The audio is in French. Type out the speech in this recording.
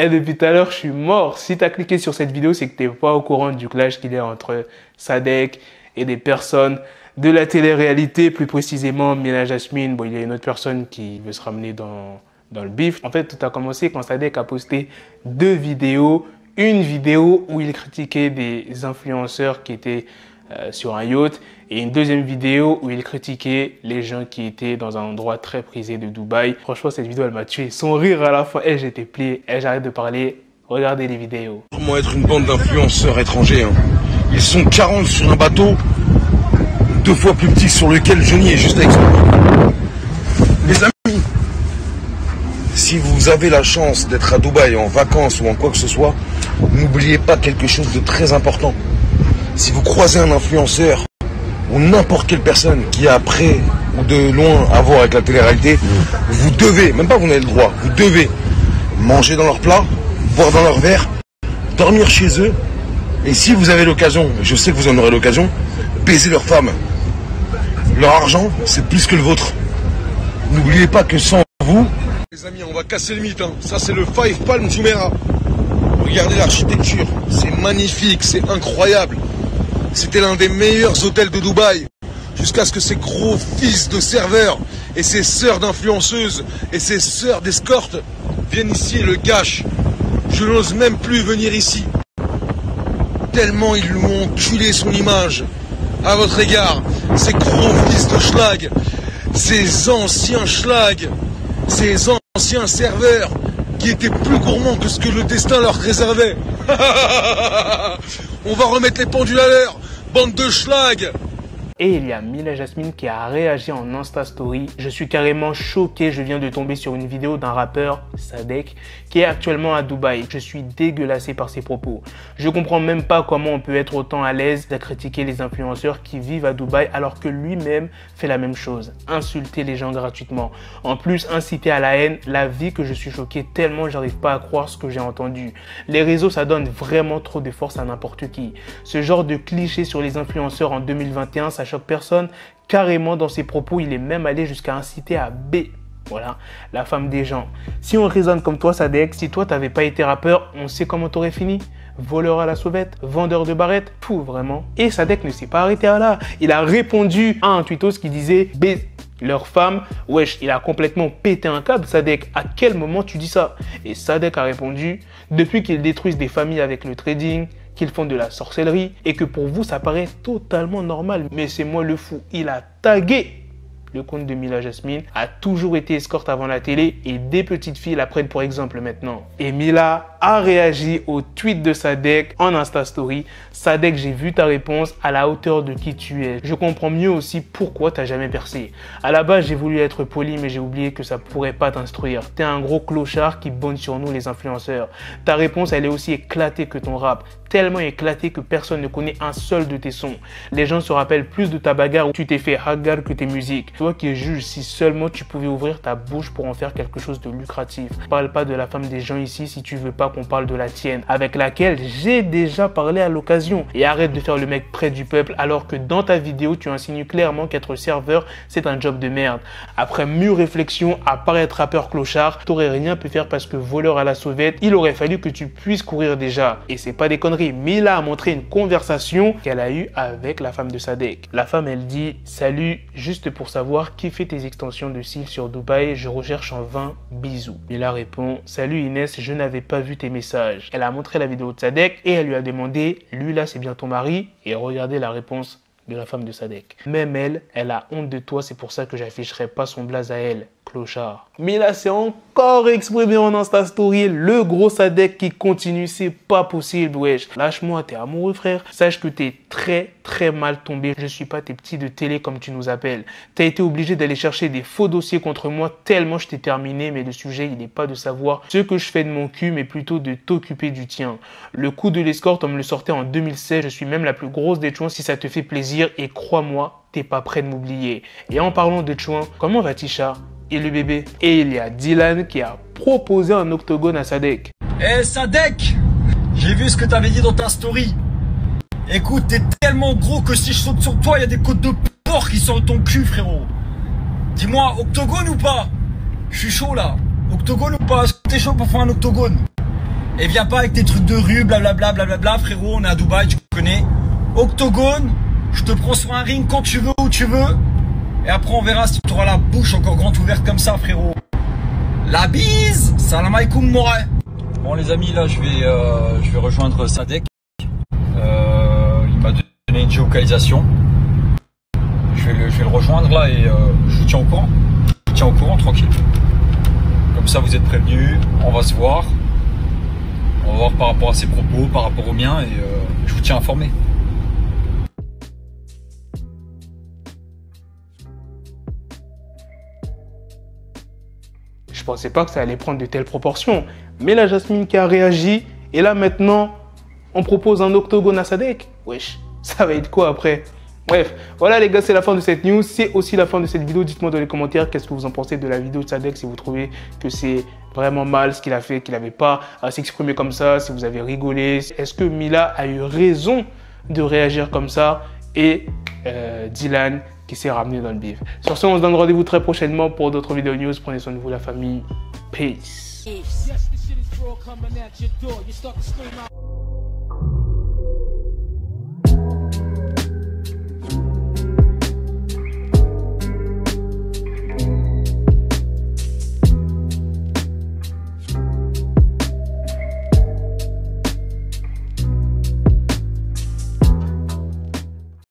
Et depuis tout à l'heure, je suis mort. Si tu as cliqué sur cette vidéo, c'est que tu n'es pas au courant du clash qu'il y a entre Sadek et des personnes de la télé-réalité, plus précisément Mila Jasmine. Bon, il y a une autre personne qui veut se ramener dans le bif. En fait, tout a commencé quand Sadek a posté 2 vidéos. Une vidéo où il critiquait des influenceurs qui étaient sur un yacht et une deuxième vidéo où il critiquait les gens qui étaient dans un endroit très prisé de Dubaï. Franchement, cette vidéo, elle m'a tué. Son rire à la fin, j'étais plié. J'arrête de parler. Regardez les vidéos. Comment être une bande d'influenceurs étrangers, hein. Ils sont 40 sur un bateau, 2 fois plus petit, sur lequel Johnny est juste avec son... Les amis, si vous avez la chance d'être à Dubaï en vacances ou en quoi que ce soit, n'oubliez pas quelque chose de très important. Si vous croisez un influenceur ou n'importe quelle personne qui a près ou de loin à voir avec la télé-réalité, vous devez, même pas vous n'avez le droit, vous devez manger dans leur plat, boire dans leur verre, dormir chez eux, et si vous avez l'occasion, je sais que vous en aurez l'occasion, baiser leurs femmes. Leur argent, c'est plus que le vôtre. N'oubliez pas que sans vous... Les amis, on va casser le mythe, hein. Ça c'est le Five Palm Jumeirah. Regardez l'architecture, c'est magnifique, c'est incroyable. C'était l'un des meilleurs hôtels de Dubaï. Jusqu'à ce que ces gros fils de serveurs et ces sœurs d'influenceuses et ces sœurs d'escortes viennent ici et le gâchent. Je n'ose même plus venir ici. Tellement ils lui ont culé son image. À votre égard, ces gros fils de schlag, ces anciens schlag, ces anciens serveurs qui étaient plus gourmands que ce que le destin leur réservait. On va remettre les pendules à l'heure, bande de schlag. Et il y a Mila Jasmine qui a réagi en Insta Story. Je suis carrément choqué, je viens de tomber sur une vidéo d'un rappeur, Sadek, qui est actuellement à Dubaï. Je suis dégueulassé par ses propos. Je comprends même pas comment on peut être autant à l'aise à critiquer les influenceurs qui vivent à Dubaï alors que lui-même fait la même chose. Insulter les gens gratuitement. En plus, inciter à la haine, la vie que je suis choqué tellement j'arrive pas à croire ce que j'ai entendu. Les réseaux, ça donne vraiment trop de force à n'importe qui. Ce genre de cliché sur les influenceurs en 2021, ça choque personne. Carrément dans ses propos, il est même allé jusqu'à inciter à B. Voilà, la femme des gens. Si on raisonne comme toi, Sadek, si toi t'avais pas été rappeur, on sait comment t'aurais fini. Voleur à la sauvette, vendeur de barrettes, tout vraiment. Et Sadek ne s'est pas arrêté à là. Il a répondu à un tweetos qui disait B. Leur femme, wesh, il a complètement pété un câble, Sadek. À quel moment tu dis ça? Et Sadek a répondu, depuis qu'ils détruisent des familles avec le trading, qu'ils font de la sorcellerie et que pour vous ça paraît totalement normal. Mais c'est moi le fou, il a tagué le compte de Mila Jasmine, a toujours été escorte avant la télé et des petites filles la prennent pour exemple maintenant. Et Mila a réagi au tweet de Sadek en Insta Story. Sadek, j'ai vu ta réponse à la hauteur de qui tu es. Je comprends mieux aussi pourquoi t'as jamais percé. À la base, j'ai voulu être poli, mais j'ai oublié que ça pourrait pas t'instruire. T'es un gros clochard qui bonne sur nous les influenceurs. Ta réponse, elle est aussi éclatée que ton rap. Tellement éclatée que personne ne connaît un seul de tes sons. Les gens se rappellent plus de ta bagarre où tu t'es fait hagar que tes musiques. Toi qui juges, si seulement tu pouvais ouvrir ta bouche pour en faire quelque chose de lucratif. Parle pas de la femme des gens ici si tu veux pas qu'on parle de la tienne, avec laquelle j'ai déjà parlé à l'occasion. Et arrête de faire le mec près du peuple alors que dans ta vidéo, tu insinues clairement qu'être serveur, c'est un job de merde. Après mûre réflexion, à part être rappeur clochard, t'aurais rien pu faire parce que voleur à la sauvette, il aurait fallu que tu puisses courir déjà. Et c'est pas des conneries. Mila a montré une conversation qu'elle a eue avec la femme de Sadek. La femme, elle dit « Salut, juste pour savoir qui fait tes extensions de cils sur Dubaï, je recherche en vain, bisous. » Mila répond « Salut Inès, je n'avais pas vu tes messages. » Elle a montré la vidéo de Sadek et elle lui a demandé « Lui là, c'est bien ton mari ?» Et regardez la réponse de la femme de Sadek. Même elle a honte de toi, c'est pour ça que j'afficherai pas son blaze à elle. Clochard. Mila s'est encore exprimé en Insta Story. Le gros Sadek qui continue, c'est pas possible, wesh. Lâche-moi, t'es amoureux, frère. Sache que t'es très mal tombé. Je suis pas tes petits de télé comme tu nous appelles. T'as été obligé d'aller chercher des faux dossiers contre moi tellement je t'ai terminé, mais le sujet, il n'est pas de savoir ce que je fais de mon cul, mais plutôt de t'occuper du tien. Le coup de l'escorte, on me le sortait en 2016. Je suis même la plus grosse des chouins si ça te fait plaisir et crois-moi, t'es pas prêt de m'oublier. Et en parlant de chouins, comment va Tisha et le bébé? Et il y a Dylan qui a proposé un octogone à Sadek. Eh Sadek, j'ai vu ce que t'avais dit dans ta story. Écoute, t'es tellement gros que si je saute sur toi, il y a des côtes de porc qui sortent de ton cul, frérot. Dis-moi, octogone ou pas? Je suis chaud là. Octogone ou pas? Est-ce que t'es chaud pour faire un octogone? Et viens pas avec tes trucs de rue, blablabla, blablabla, frérot, on est à Dubaï, tu connais. Octogone, je te prends sur un ring quand tu veux, où tu veux. Et après, on verra si tu auras la bouche encore grande ouverte comme ça, frérot. La bise. Salam alaikum, Moret. Bon, les amis, là, je vais rejoindre Sadek. Il m'a donné une géolocalisation. Je vais le rejoindre, là, et je vous tiens au courant. Je vous tiens au courant, tranquille. Comme ça, vous êtes prévenus. On va se voir. On va voir par rapport à ses propos, par rapport aux miens, et je vous tiens informé. Je pensais pas que ça allait prendre de telles proportions. Mais la Jasmine qui a réagi, et là maintenant, on propose un octogone à Sadek. Wesh, ça va être quoi après? Bref, voilà les gars, c'est la fin de cette news. C'est aussi la fin de cette vidéo. Dites-moi dans les commentaires qu'est-ce que vous en pensez de la vidéo de Sadek. Si vous trouvez que c'est vraiment mal ce qu'il a fait, qu'il n'avait pas à s'exprimer comme ça. Si vous avez rigolé. Est-ce que Mila a eu raison de réagir comme ça? Et Dylan qui s'est ramené dans le bif. Sur ce, on se donne rendez-vous très prochainement pour d'autres vidéos news. Prenez soin de vous, la famille. Peace.